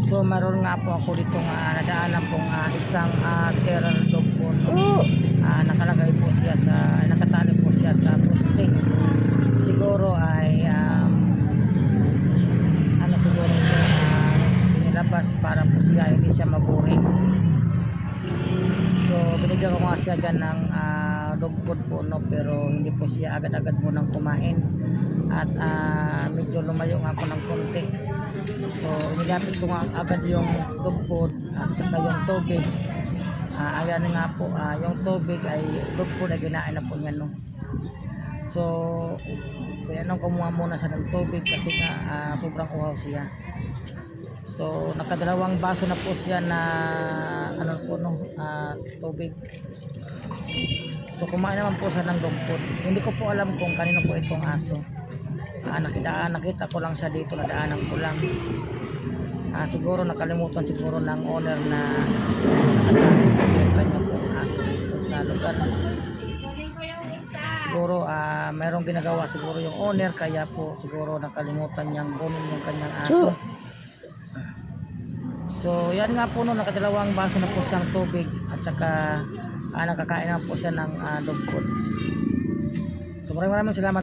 So meron nga po ako dito nadaanan pong isang terror dog po, nakalagay po siya sa, nakatali po siya sa poste. Siguro ay siguro nilabas para po siya hindi siya maburing. So binigyan ko nga siya dyan ng dog food po, no, pero hindi po siya agad-agad mo nang kumain at medyo lumayo nga po ng konti. So inilapit ko nga agad yung dog food at saka yung tubig. Ayan nga po, yung tubig ay dog food ay ginain na po niya, no. So pinanong kumuha muna sa ng tubig kasi nga sobrang uhaw siya. So nakadalawang baso na po siya na tubig. So kumain naman po siya ng dog food. Hindi ko po alam kung kanino po itong aso. Nakita ko lang siya dito, nadaanan ko lang. Siguro nakalimutan siguro ng owner na yung kanya pong aso dito sa lugar. Siguro mayroong ginagawa siguro yung owner, kaya po siguro nakalimutan niyang kunin yung kanyang aso. So yan nga po, no, nakadalawang baso na po siyang tubig at saka nakakain na po siya ng dog food. So maraming salamat.